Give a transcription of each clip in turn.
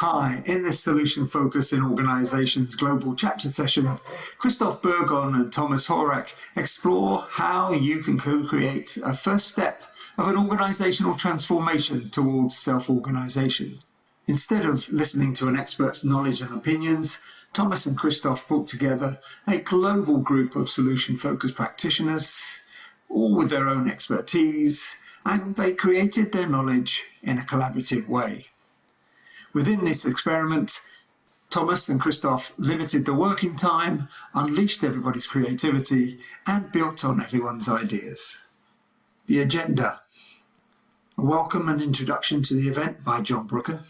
Hi, in this Solution Focus in Organizations Global Chapter session, Christophe Bourgon and Tomas Horak explore how you can co-create a first step of an organizational transformation towards self-organization. Instead of listening to an expert's knowledge and opinions, Tomas and Christophe brought together a global group of solution-focused practitioners, all with their own expertise, and they created their knowledge in a collaborative way. Within this experiment, Tomas and Christophe limited the working time, unleashed everybody's creativity, and built on everyone's ideas. The agenda: a welcome and introduction to the event by John Brooker,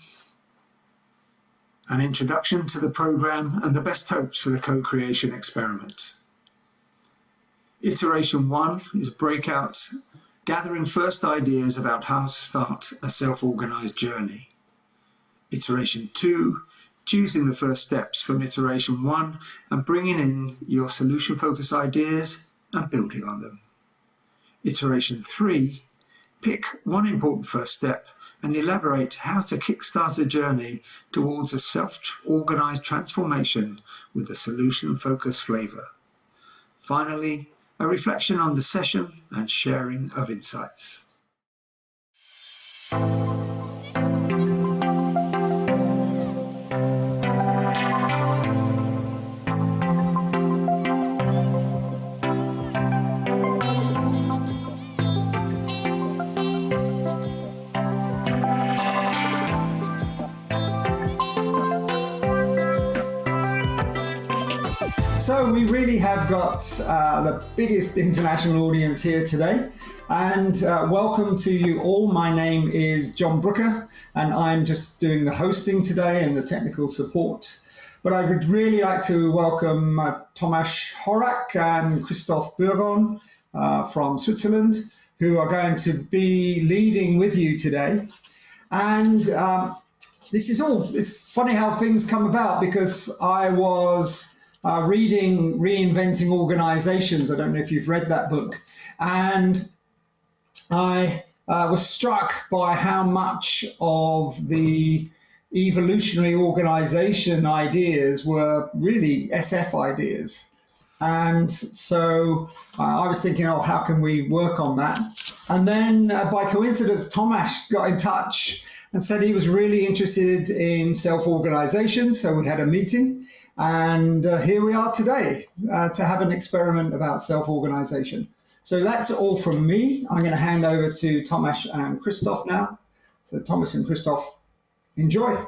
an introduction to the program and the best hopes for the co-creation experiment. Iteration 1 is breakout, gathering first ideas about how to start a self-organized journey. Iteration 2, choosing the first steps from Iteration 1 and bringing in your solution-focused ideas and building on them. Iteration 3, pick one important first step and elaborate how to kickstart a journey towards a self-organized transformation with a solution-focused flavor. Finally, a reflection on the session and sharing of insights. So we really have got the biggest international audience here today, and welcome to you all. My name is John Brooker and I'm just doing the hosting today and the technical support. But I would really like to welcome Tomas Horak and Christophe Bourgon from Switzerland, who are going to be leading with you today. And it's funny how things come about, because I was reading Reinventing Organizations. I don't know if you've read that book. And I was struck by how much of the evolutionary organization ideas were really SF ideas. And so I was thinking, how can we work on that? And then by coincidence, Tomas got in touch and said he was really interested in self-organization. So we had a meeting. And here we are today to have an experiment about self-organization. So that's all from me. I'm going to hand over to Tomas and Christophe now. So Tomas and Christophe, enjoy.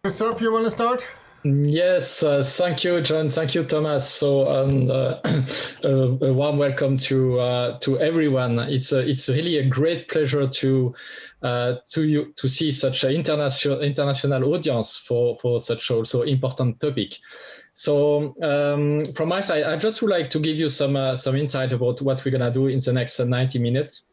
Christophe, you want to start? Yes, thank you, John. Thank you, Tomas. So, a warm welcome to everyone. It's really a great pleasure to see such an international audience for such also important topic. So, from my side, I just would like to give you some insight about what we're gonna do in the next 90 minutes.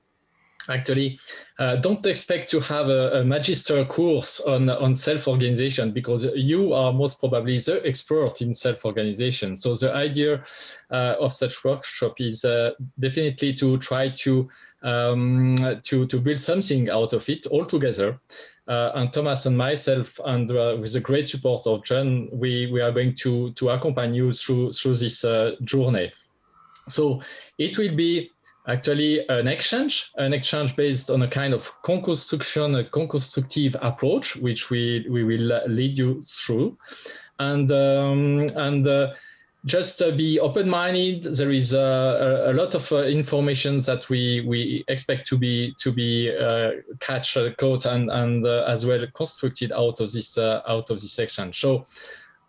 Actually, don't expect to have a magister course on self-organization, because you are most probably the expert in self-organization. So the idea of such workshop is definitely to try to build something out of it all together. And Tomas and myself, and with the great support of John, we are going to accompany you through this journey. So it will be actually an exchange based on a kind of co-construction, a co-constructive approach, which we will lead you through, and just be open-minded. There is a lot of information that we expect to be caught and as well constructed out of this section. So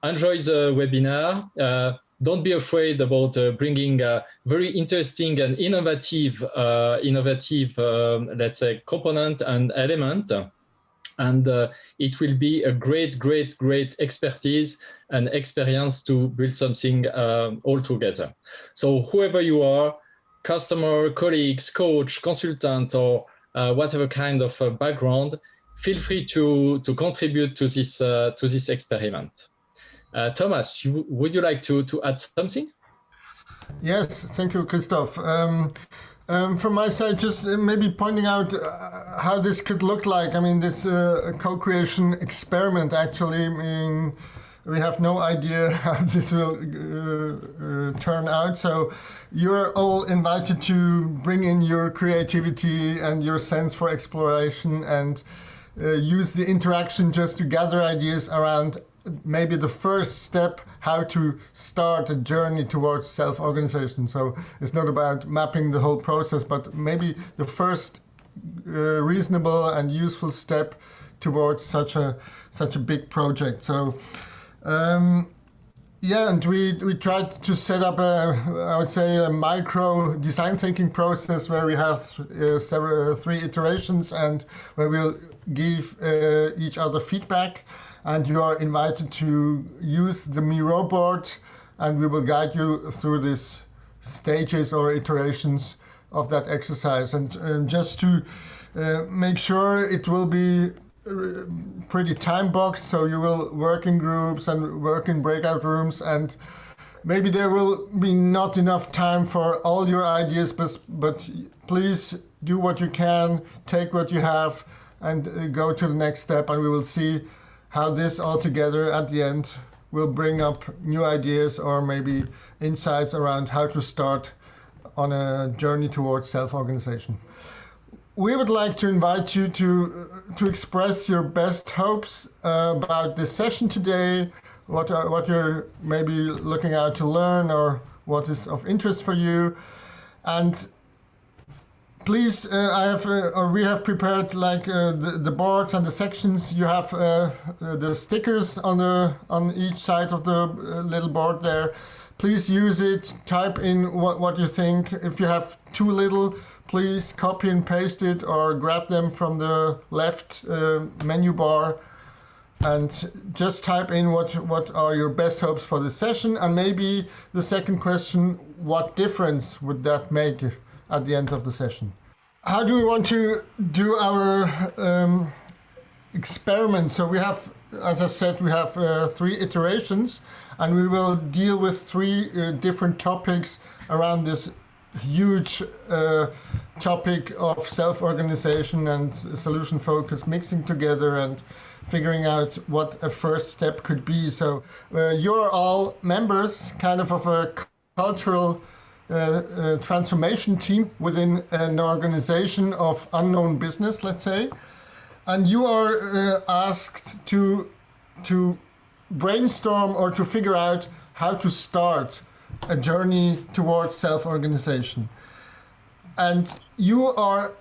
enjoy the webinar. Don't be afraid about bringing a very interesting and innovative, let's say, component and element. And it will be a great expertise and experience to build something all together. So whoever you are, customer, colleagues, coach, consultant, or whatever kind of background, feel free to contribute to this experiment. Tomas, would you like to add something? Yes, thank you, Christophe. From my side, just maybe pointing out how this could look like. I mean, this co-creation experiment, actually, I mean, we have no idea how this will turn out. So you're all invited to bring in your creativity and your sense for exploration and use the interaction just to gather ideas around maybe the first step, how to start a journey towards self-organization. So it's not about mapping the whole process, but maybe the first reasonable and useful step towards such a big project. So yeah, and we tried to set up I would say a micro design thinking process where we have 3 iterations and where we'll give each other feedback. And you are invited to use the Miro board, and we will guide you through these stages or iterations of that exercise. And just to make sure it will be pretty time boxed, so you will work in groups and work in breakout rooms, and maybe there will be not enough time for all your ideas, but please do what you can, take what you have, and go to the next step, and we will see how this all together at the end will bring up new ideas or maybe insights around how to start on a journey towards self-organization. We would like to invite you to express your best hopes about this session today, what you're maybe looking out to learn or what is of interest for you. And please, we have prepared like the boards and the sections. You have the stickers on each side of the little board there. Please use it. Type in what you think. If you have too little, please copy and paste it or grab them from the left menu bar, and just type in what are your best hopes for the session. And maybe the second question: what difference would that make at the end of the session? How do we want to do our experiment? So we have, as I said, we have 3 iterations, and we will deal with 3 different topics around this huge topic of self-organization and solution focus, mixing together and figuring out what a first step could be. So you're all members kind of a cultural transformation team within an organization of unknown business, let's say, and you are asked to brainstorm or to figure out how to start a journey towards self-organization. And you are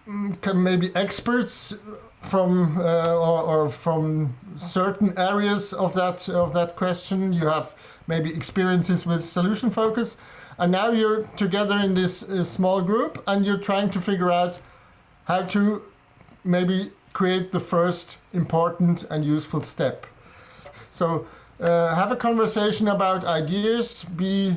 maybe experts from or from certain areas of that question. You have maybe experiences with solution focus, and now you're together in this small group, and you're trying to figure out how to maybe create the first important and useful step. So have a conversation about ideas, be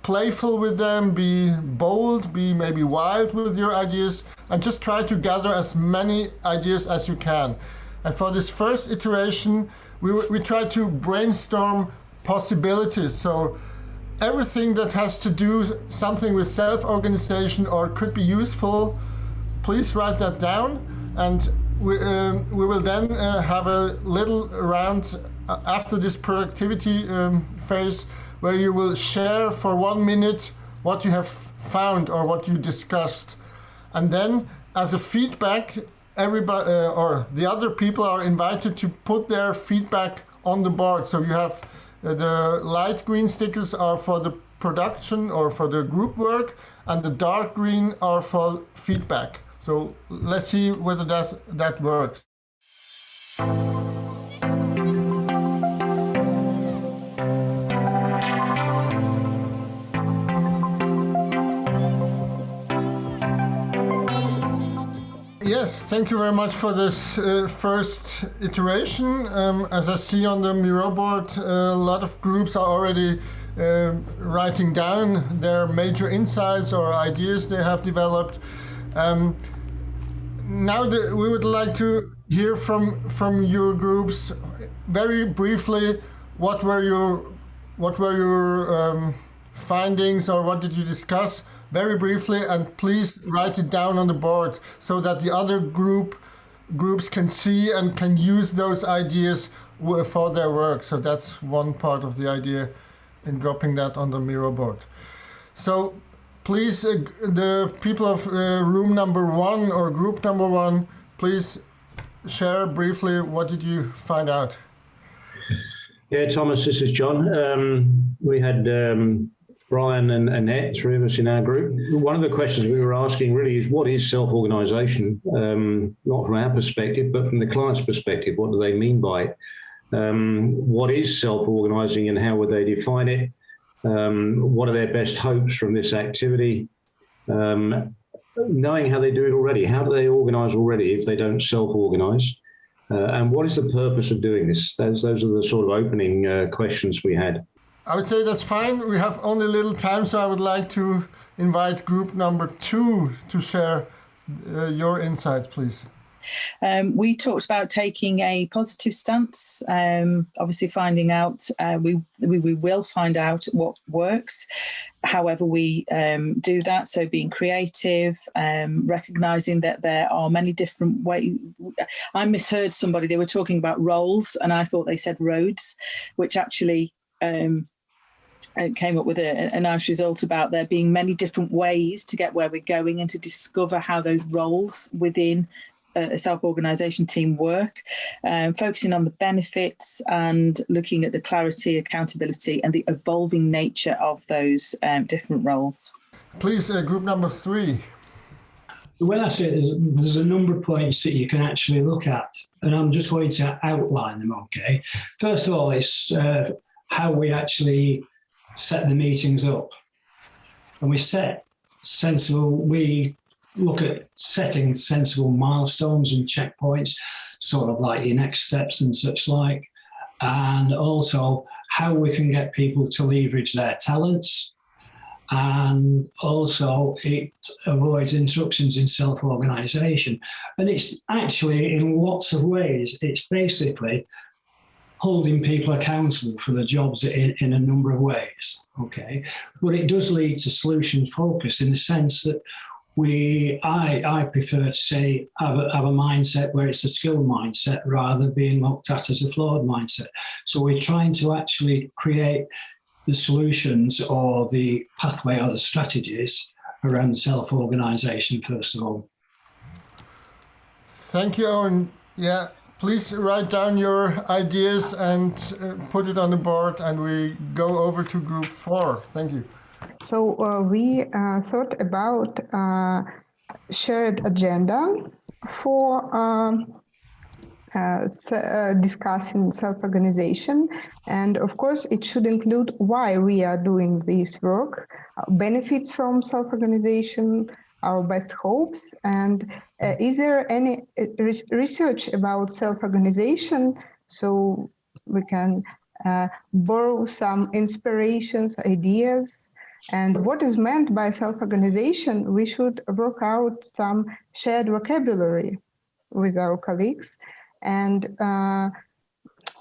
playful with them, be bold, be maybe wild with your ideas, and just try to gather as many ideas as you can. And for this first iteration, we try to brainstorm possibilities. So everything that has to do something with self-organization or could be useful, please write that down. And we will then have a little round after this productivity phase, where you will share for 1 minute what you have found or what you discussed. And then as a feedback, everybody or the other people are invited to put their feedback on the board. So you have the light green stickers are for the production or for the group work, and the dark green are for feedback. So let's see whether that works. Yes, thank you very much for this first iteration. As I see on the Miro board, a lot of groups are already writing down their major insights or ideas they have developed. Now we would like to hear from your groups very briefly. What were your findings or what did you discuss very briefly, and please write it down on the board so that the other groups can see and can use those ideas for their work. So that's one part of the idea in dropping that on the Miro board. So please, the people of room number 1 or group number 1, please share briefly what did you find out. Yeah, Thomas, this is John. We had Brian and Annette, 3 of us in our group. One of the questions we were asking really is, what is self-organisation? Not from our perspective, but from the client's perspective. What do they mean by it? What is self-organising and how would they define it? What are their best hopes from this activity? Knowing how they do it already, how do they organise already if they don't self-organise? And what is the purpose of doing this? Those are the sort of opening questions we had. I would say that's fine. We have only a little time, so I would like to invite group number 2 to share your insights, please. We talked about taking a positive stance, obviously finding out, we will find out what works, however we do that. So being creative, recognising that there are many different ways. I misheard somebody, they were talking about roles and I thought they said roads, which actually came up with a nice result about there being many different ways to get where we're going and to discover how those roles within a self-organisation team work, focusing on the benefits and looking at the clarity, accountability and the evolving nature of those different roles. Please, group number 3. The way I see it is there's a number of points that you can actually look at, and I'm just going to outline them, okay? First of all, it's how we actually set the meetings up. And we look at setting sensible milestones and checkpoints, sort of like your next steps and such like, and also how we can get people to leverage their talents. And also it avoids interruptions in self-organisation. And it's actually, in lots of ways, it's basically holding people accountable for the jobs in a number of ways, okay? But it does lead to solution focus in the sense that I prefer to say have a mindset where it's a skilled mindset rather than being looked at as a flawed mindset. So we're trying to actually create the solutions or the pathway or the strategies around self-organisation, first of all. Thank you, Owen. Yeah, please write down your ideas and put it on the board, and we go over to group 4. Thank you. So we thought about shared agenda for discussing self-organization. And of course, it should include why we are doing this work, benefits from self-organization, our best hopes, and is there any research about self-organization so we can borrow some inspirations, ideas, and what is meant by self-organization. We should work out some shared vocabulary with our colleagues, and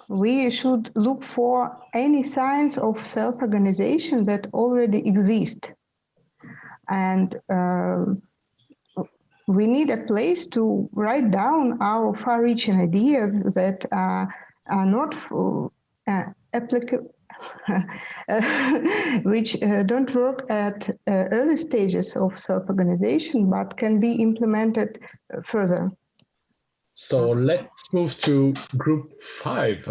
we should look for any signs of self-organization that already exist. And we need a place to write down our far-reaching ideas that are not applicable, which don't work at early stages of self-organization, but can be implemented further. So let's move to group 5.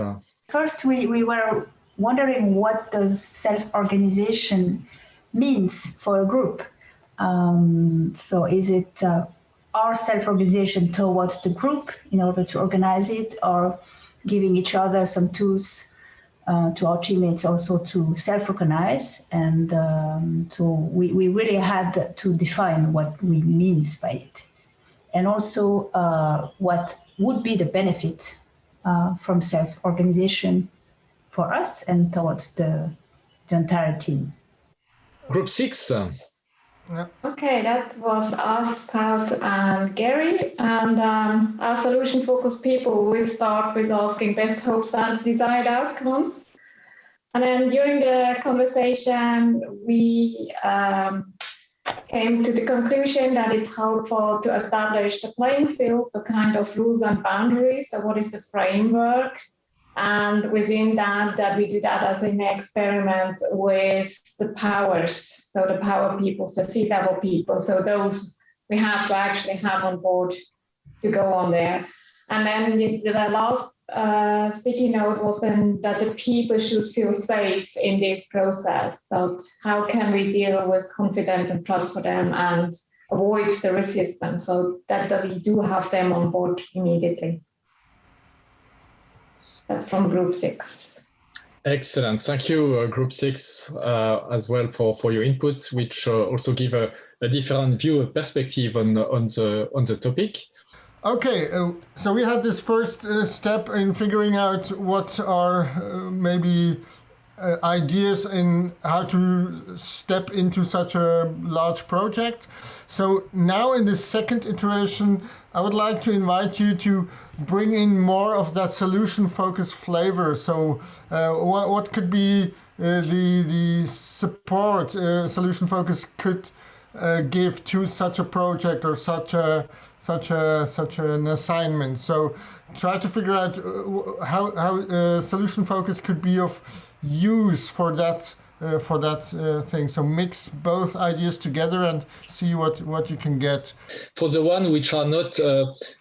First, we were wondering what does self-organization means for a group. So is it our self-organization towards the group in order to organize it, or giving each other some tools to our teammates also to self-organize? And so we really had to define what we mean by it. And also what would be the benefit from self-organization for us and towards the entire team. Group 6. Okay, that was us, Pat and Gary. And our solution-focused people, we start with asking best hopes and desired outcomes. And then during the conversation, we came to the conclusion that it's helpful to establish the playing field, so kind of rules and boundaries. So what is the framework? And within that we do that as in experiments with the powers. So the power people, the C-level people. So those we have to actually have on board to go on there. And then the last sticky note was then that the people should feel safe in this process. So how can we deal with confidence and trust for them and avoid the resistance so that we do have them on board immediately? That's from Group 6. Excellent. Thank you, Group 6, as well for your input, which also give a different view, a perspective on the topic. Okay, so we had this first step in figuring out what are maybe ideas in how to step into such a large project. So now in the second iteration, I would like to invite you to bring in more of that solution-focused flavor. So what could be the support solution focus could give to such a project or such an assignment? So try to figure out how solution focus could be of use for that thing. So mix both ideas together and see what you can get. For the one which are not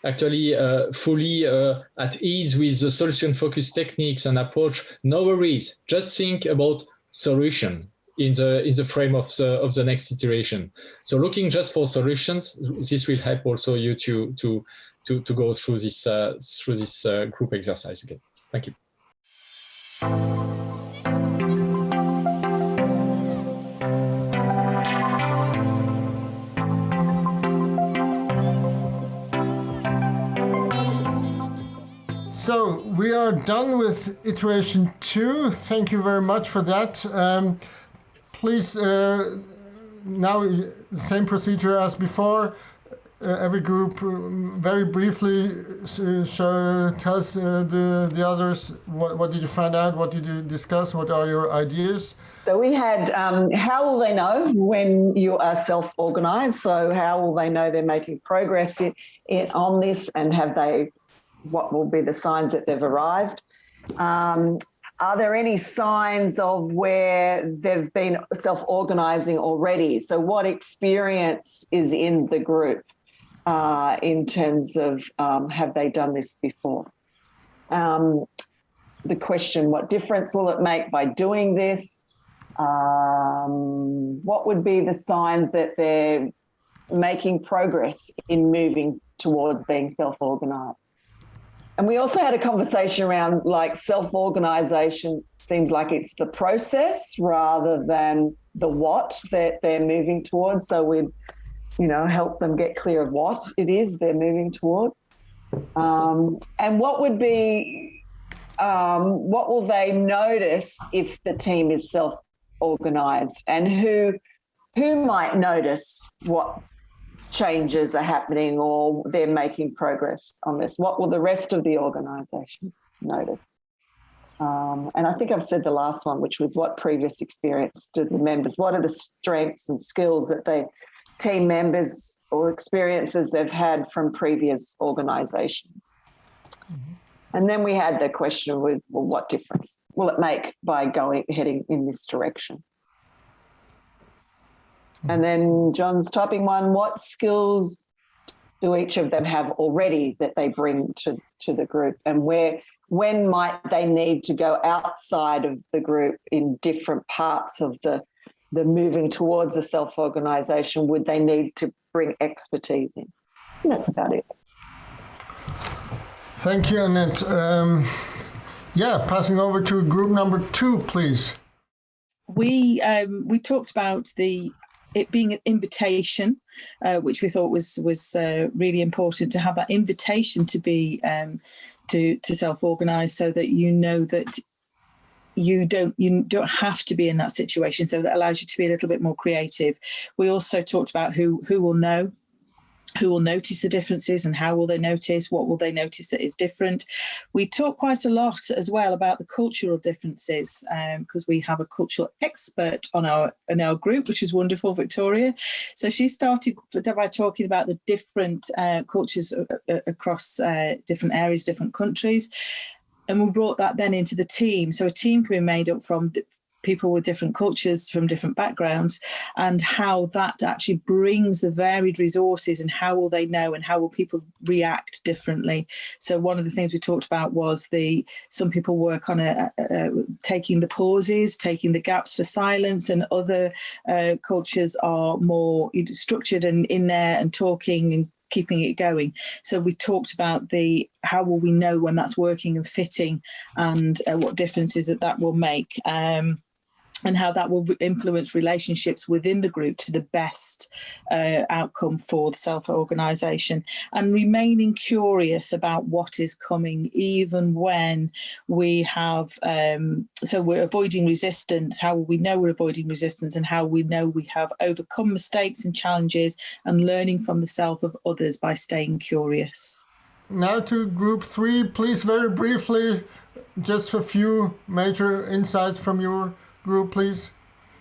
actually fully at ease with the solution focused techniques and approach, no worries. Just think about solution in the frame of the next iteration. So looking just for solutions, this will help also you to go through this group exercise again. Thank you. So we are done with iteration 2. Thank you very much for that. Please, now same procedure as before. Every group very briefly tell us the others what did you find out, what did you discuss, what are your ideas. So we had how will they know when you are self-organized? So how will they know they're making progress on this, and what will be the signs that they've arrived? Are there any signs of where they've been self-organising already? So what experience is in the group in terms of have they done this before? The question, what difference will it make by doing this? What would be the signs that they're making progress in moving towards being self-organised? And we also had a conversation around like self-organisation seems like it's the process rather than the what that they're moving towards. So we'd, help them get clear of what it is they're moving towards. And what would be, what will they notice if the team is self-organised, and who might notice what changes are happening or they're making progress on this? What will the rest of the organisation notice? And I think I've said the last one, which was what previous experience did the members, what are the strengths and skills that they team members or experiences they've had from previous organisations. Mm-hmm. And then we had the question with, well, what difference will it make by heading in this direction? And then John's typing one, what skills do each of them have already that they bring to the group, and when might they need to go outside of the group in different parts of the moving towards a self-organisation, would they need to bring expertise in? And that's about it. Thank you, Annette. Passing over to group number 2, please. We talked about it being an invitation, which we thought was really important, to have that invitation to be to self-organise, so that you know that you don't have to be in that situation. So that allows you to be a little bit more creative. We also talked about who will know. who will notice the differences and how will they notice, what will they notice that is different. We talk quite a lot as well about the cultural differences because we have a cultural expert in our group, which is wonderful, Victoria. So she started by talking about the different cultures across different areas, different countries. And we brought that then into the team. So a team can be made up from people with different cultures from different backgrounds, and how that actually brings the varied resources and how will they know and how will people react differently. So one of the things we talked about was some people work on taking the pauses, taking the gaps for silence, and other cultures are more structured and in there and talking and keeping it going. So we talked about how will we know when that's working and fitting, and what differences that will make. And how that will influence relationships within the group to the best outcome for the self-organisation, and remaining curious about what is coming, even when we have, so we're avoiding resistance. How will we know we're avoiding resistance, and how we know we have overcome mistakes and challenges, and learning from the self of others by staying curious. Now to group 3, please, very briefly, just a few major insights from your group, please.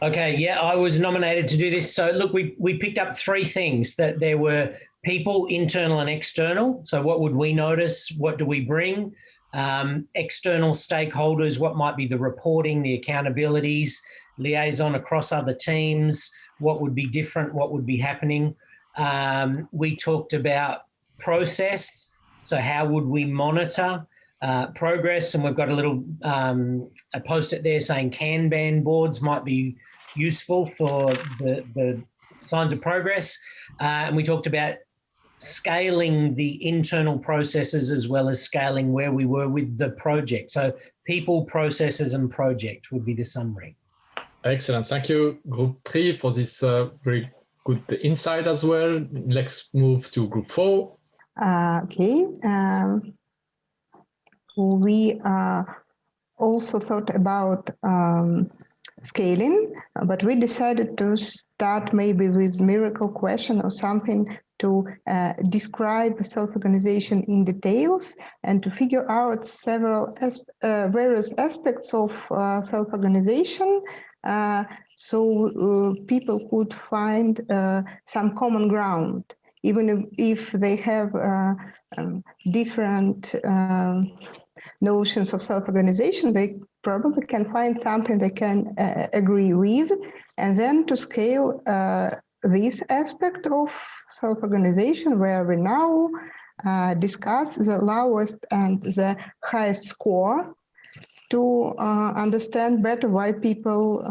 Okay, yeah, I was nominated to do this. So look, we picked up 3 things, that there were people, internal and external. So what would we notice? What do we bring? External stakeholders, what might be the reporting, the accountabilities, liaison across other teams, what would be different, what would be happening. We talked about process. So how would we monitor progress? And we've got a little a post-it there saying Kanban boards might be useful for the signs of progress. And we talked about scaling the internal processes as well as scaling where we were with the project. So people, processes and project would be the summary. Excellent. Thank you, Group 3, for this very good insight as well. Let's move to Group 4. Okay. We also thought about scaling, but we decided to start maybe with miracle question or something to describe self-organization in details and to figure out several various aspects of self-organization, so people could find some common ground, even if they have different notions of self-organization. They probably can find something they can agree with, and then to scale this aspect of self-organization, where we now discuss the lowest and the highest score to understand better why people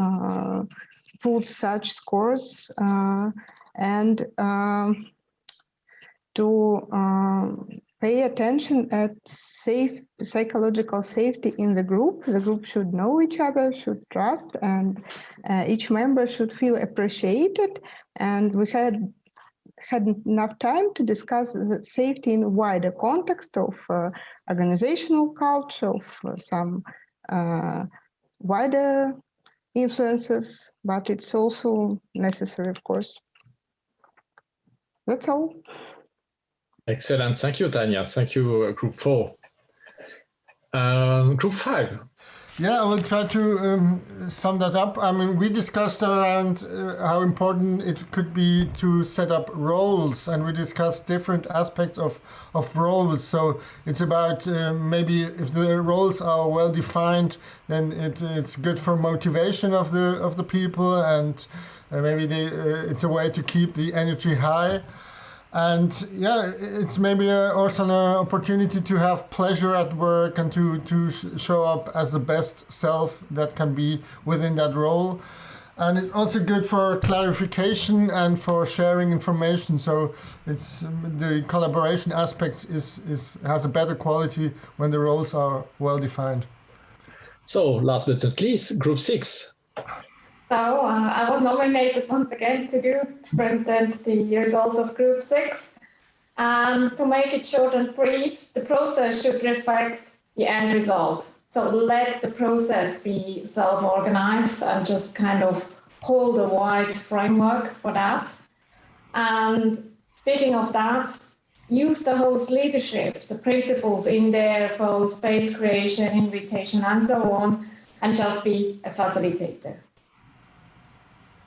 put such scores, and to pay attention at psychological safety in the group. The group should know each other, should trust, and each member should feel appreciated. And we had enough time to discuss the safety in a wider context of organizational culture, of some wider influences, but it's also necessary, of course. That's all. Excellent. Thank you, Tanya. Thank you, Group 4. Group 5. Yeah, I will try to sum that up. I mean, we discussed around how important it could be to set up roles, and we discussed different aspects of roles. So it's about maybe if the roles are well defined, then it's good for motivation of the people, and maybe it's a way to keep the energy high. And yeah, it's maybe also an opportunity to have pleasure at work and to show up as the best self that can be within that role. And it's also good for clarification and for sharing information. So it's the collaboration aspects has a better quality when the roles are well defined. So last but not least, Group 6. So I was nominated once again to present the results of Group 6. And to make it short and brief, the process should reflect the end result. So let the process be self-organized and just kind of hold a wide framework for that. And speaking of that, use the host leadership, the principles in there for space creation, invitation, and so on, and just be a facilitator.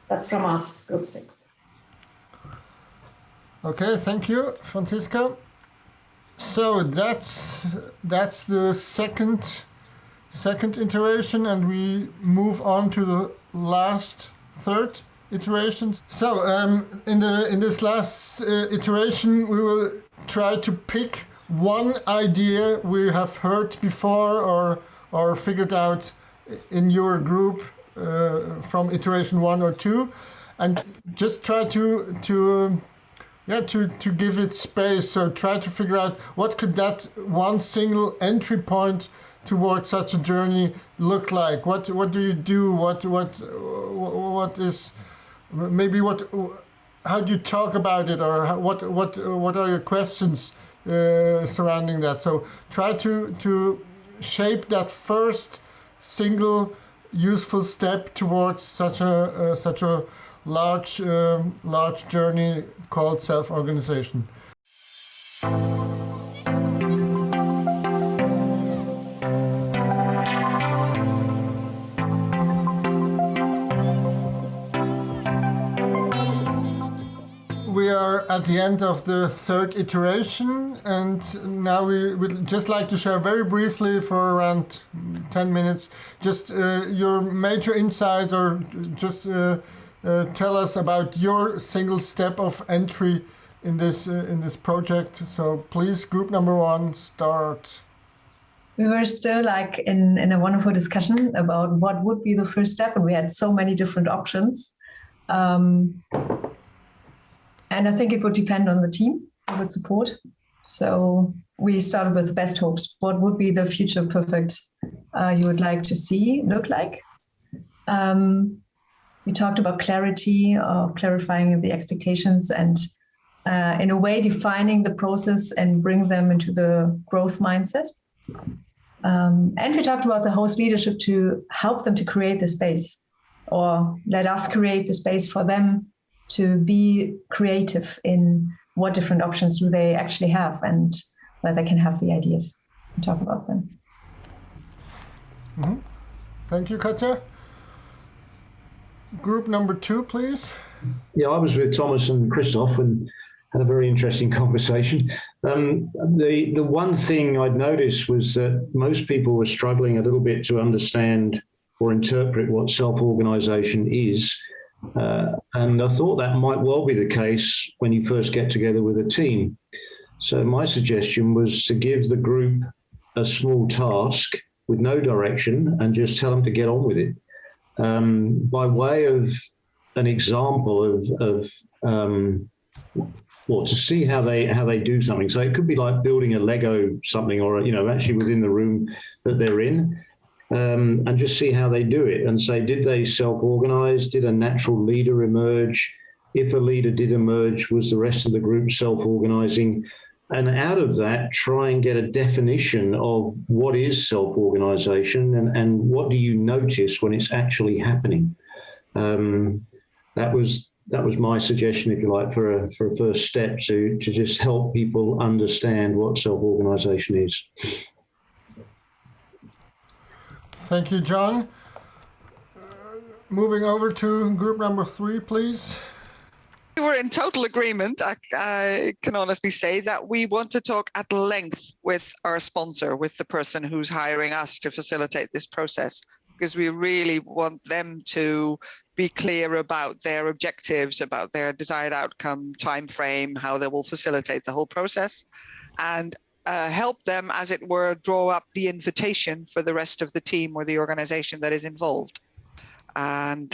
That's from us, Group 6. Okay, thank you, Franziska. So that's the second iteration, and we move on to the last third iteration. So in this last iteration, we will try to pick one idea we have heard before or figured out in your group from iteration 1 or 2, and just try to give it space. So try to figure out what could that one single entry point towards such a journey look like. What do you do? What is maybe how do you talk about it, or what are your questions surrounding that? So try to shape that first single useful step towards such a large journey called self-organization. We are at the end of the third iteration, and now we would just like to share very briefly for around 10 minutes just your major insights, or just tell us about your single step of entry in this project. So please, group number 1, start. We were still like in a wonderful discussion about what would be the first step, and we had so many different options. And I think it would depend on the team who would support. So we started with best hopes. What would be the future perfect you would like to see look like? We talked about clarity, of clarifying the expectations, and in a way defining the process and bring them into the growth mindset. And we talked about the host leadership to help them to create the space, or let us create the space for them to be creative in what different options do they actually have, and where they can have the ideas and talk about them. Mm-hmm. Thank you, Katja. Group number 2, please. Yeah, I was with Thomas and Christophe and had a very interesting conversation. The one thing I'd noticed was that most people were struggling a little bit to understand or interpret what self-organisation is. And I thought that might well be the case when you first get together with a team. So my suggestion was to give the group a small task with no direction and just tell them to get on with it. By way of an example to see how they do something. So it could be like building a Lego something, or actually within the room that they're in. And just see how they do it, and say, did they self-organize? Did a natural leader emerge? If a leader did emerge, was the rest of the group self-organizing? And out of that, try and get a definition of what is self-organization, and what do you notice when it's actually happening? That was my suggestion, if you like, for a first step to just help people understand what self-organization is. Thank you, John. Moving over to group number 3, please. We were in total agreement. I can honestly say that we want to talk at length with our sponsor, with the person who's hiring us to facilitate this process, because we really want them to be clear about their objectives, about their desired outcome, time frame, how they will facilitate the whole process, and help them, as it were, draw up the invitation for the rest of the team or the organization that is involved. And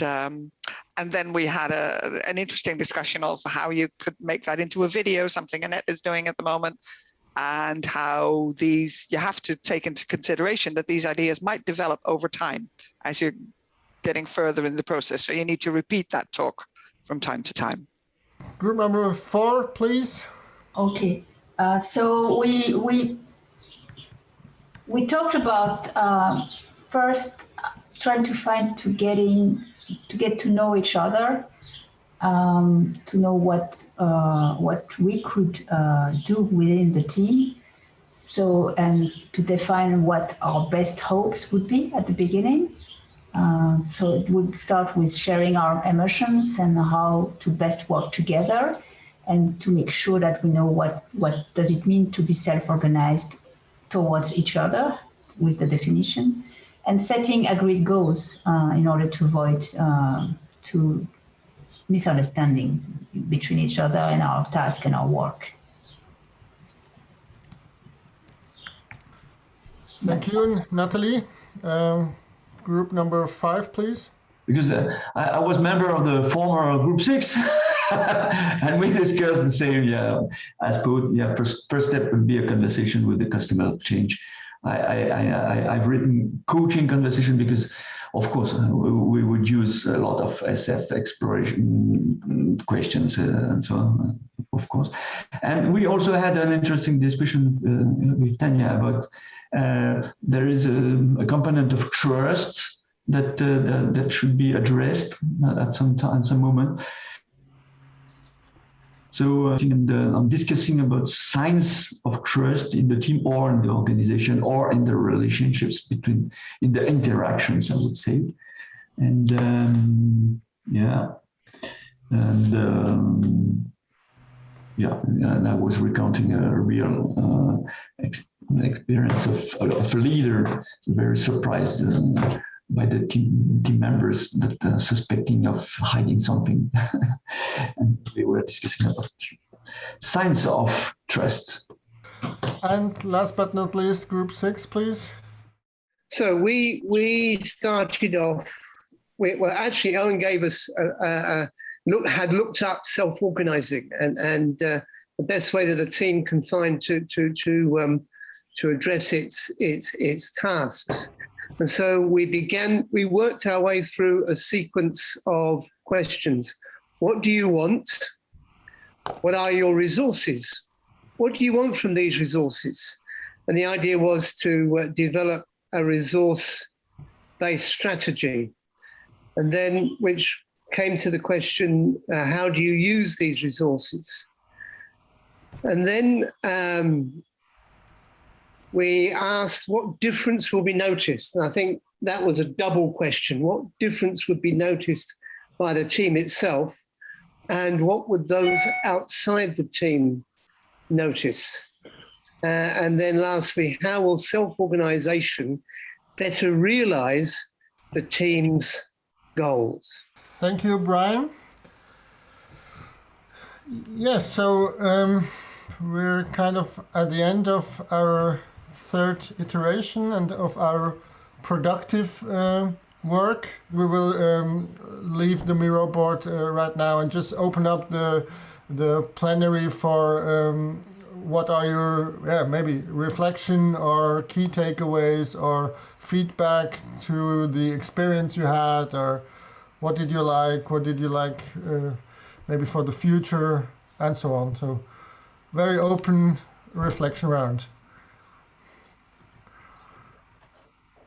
then we had an interesting discussion of how you could make that into a video, something Annette is doing at the moment, and how you have to take into consideration that these ideas might develop over time as you're getting further in the process. So you need to repeat that talk from time to time. Group number 4, please. Okay. So we talked about first trying to get to know each other, to know what we could do within the team. So, and to define what our best hopes would be at the beginning. So it would start with sharing our emotions and how to best work together, and to make sure that we know what does it mean to be self-organized towards each other with the definition, and setting agreed goals in order to avoid to misunderstanding between each other and our task and our work. Thank you, Natalie. Group number 5, please. Because I was member of the former group 6, and we discussed the same. As put, first step would be a conversation with the customer of change. I've written coaching conversation because, of course, we would use a lot of SF exploration questions and so on, of course. And we also had an interesting discussion with Tanya about there is a component of trust that should be addressed at some time, some moment. So I'm discussing about signs of trust in the team or in the organization or in the relationships between, in the interactions, I would say. And and I was recounting a real experience of a leader, very surprised by the team members that suspecting of hiding something. And we were discussing about signs of trust. And last but not least, group 6, please. So we started off, well, actually, Owen gave us had looked up self-organizing and the best way that a team can find to address its tasks. And so we worked our way through a sequence of questions. What do you want? What are your resources? What do you want from these resources? And the idea was to develop a resource-based strategy. And then, which came to the question, how do you use these resources? And then we asked what difference will be noticed. And I think that was a double question. What difference would be noticed by the team itself? And what would those outside the team notice? And then lastly, how will self-organization better realize the team's goals? Thank you, Brian. Yes, so we're kind of at the end of our third iteration and of our productive work. We will leave the Miro board right now and just open up the plenary for what are your maybe reflection or key takeaways or feedback to the experience you had, or what did you like maybe for the future, and so on. So very open reflection round.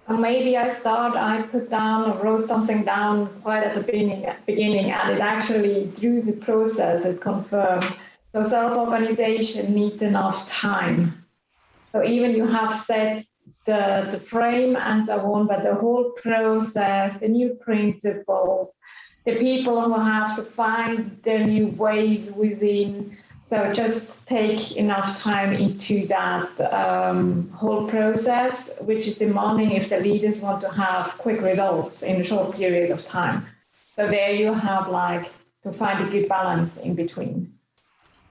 Maybe I wrote something down right at the beginning, and it actually, through the process, it confirmed. So self-organization needs enough time. So even you have set the frame and so on, but the whole process, the new principles, the people who have to find their new ways within. So just take enough time into that whole process, which is demanding if the leaders want to have quick results in a short period of time. So there you have to find a good balance in between.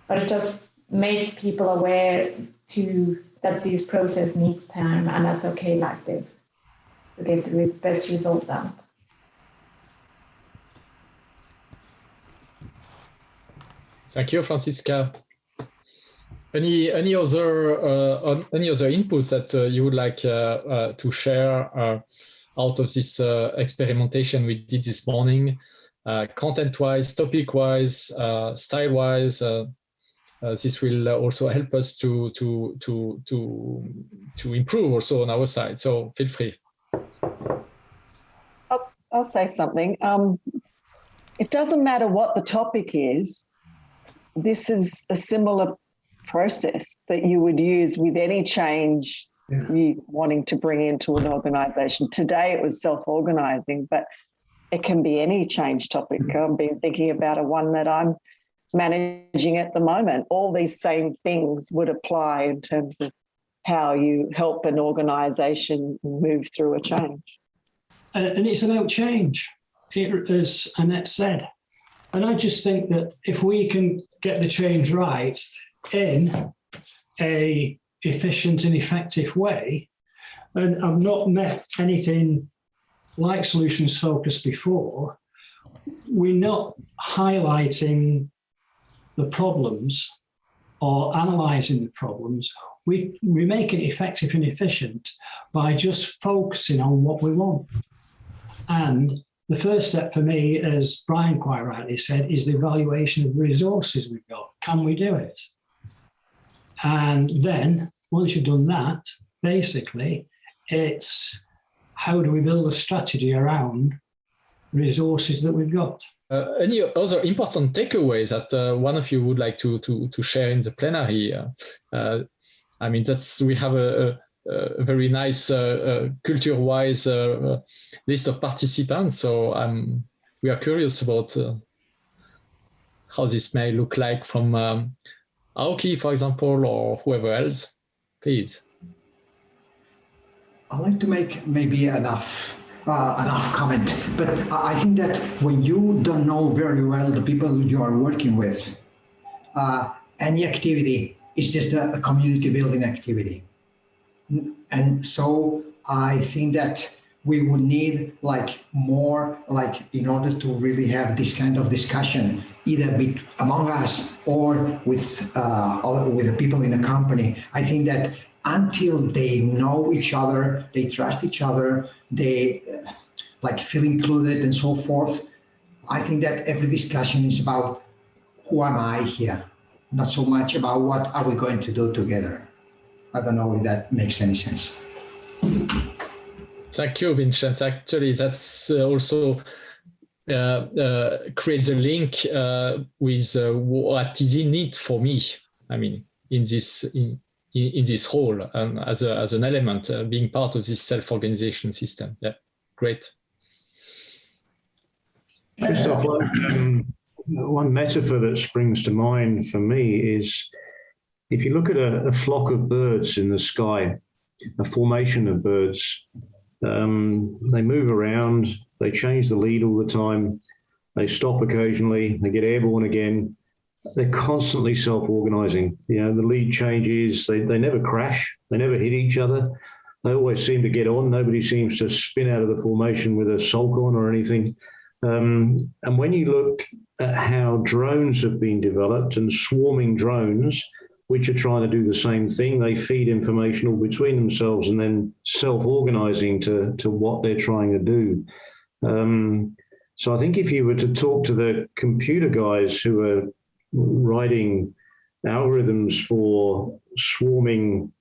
But it just made people aware that this process needs time, and that's okay like this to get the best result out. Thank you, Franziska. Any other inputs that you would like to share out of this experimentation we did this morning, content-wise, topic-wise, style-wise? This will also help us to improve also on our side. So feel free. I'll say something. it doesn't matter what the topic is. This is a similar process that you would use with any change you wanting to bring into an organisation. Today it was self-organising, but it can be any change topic. I've been thinking about one that I'm managing at the moment. All these same things would apply in terms of how you help an organisation move through a change. And it's about change, as Annette said. And I just think that if we can get the change right in a efficient and effective way, and I've not met anything like solutions focused before, we're not highlighting the problems or analysing the problems. We make it effective and efficient by just focusing on what we want. And the first step for me, as Brian quite rightly said, is the evaluation of the resources we've got. Can we do it? And then once you've done that, basically, it's how do we build a strategy around resources that we've got? Any other important takeaways that one of you would like to share in the plenary? I mean, we have a very nice culture-wise list of participants, so we are curious about how this may look like from Aoki, for example, or whoever else. Please. I'd like to make maybe enough comment, but I think that when you don't know very well the people you are working with, any activity is just a community building activity. And so I think that we would need more in order to really have this kind of discussion, either among us or with the people in the company. I think that until they know each other, they trust each other, they feel included and so forth, I think that every discussion is about who am I here, not so much about what are we going to do together. I don't know if that makes any sense. Thank you, Vincent. Actually, that's also creates a link with what is in it for me. I mean, in this role as an element, being part of this self-organization system. Yeah, great. Christophe, one metaphor that springs to mind for me is if you look at a flock of birds in the sky, a formation of birds, they move around, they change the lead all the time, they stop occasionally, they get airborne again. They're constantly self-organizing. You know, the lead changes, they never crash, they never hit each other. They always seem to get on. Nobody seems to spin out of the formation with a sulk on or anything. And when you look at how drones have been developed and swarming drones, which are trying to do the same thing, they feed information all between themselves and then self-organizing to what they're trying to do. So I think if you were to talk to the computer guys who are writing algorithms for swarming,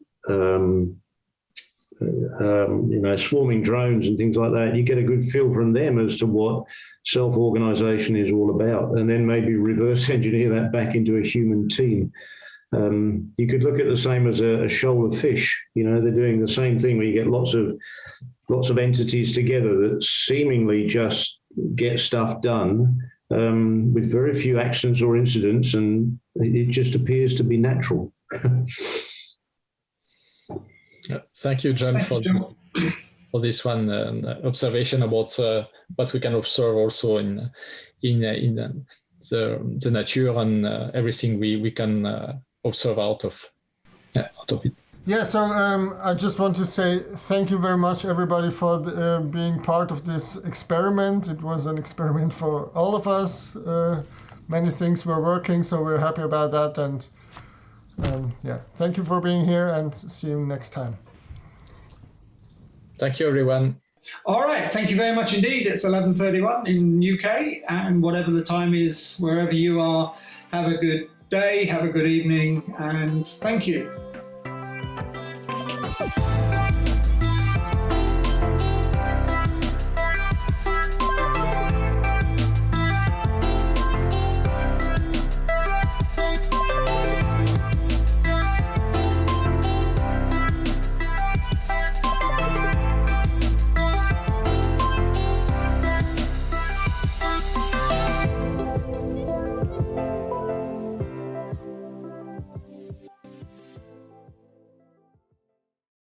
swarming drones and things like that, you get a good feel from them as to what self-organization is all about, and then maybe reverse engineer that back into a human team. You could look at the same as a shoal of fish. You know, they're doing the same thing where you get lots of entities together that seemingly just get stuff done with very few accidents or incidents, and it just appears to be natural. Thank you, John, for this one observation about what we can observe also in the nature and everything we can observe out of it. Yeah, so I just want to say thank you very much, everybody, for being part of this experiment. It was an experiment for all of us. Many things were working, so we're happy about that. And thank you for being here, and see you next time. Thank you, everyone. All right, thank you very much indeed. It's 11:31 in UK, and whatever the time is, wherever you are, have a good day, have a good evening, and thank you.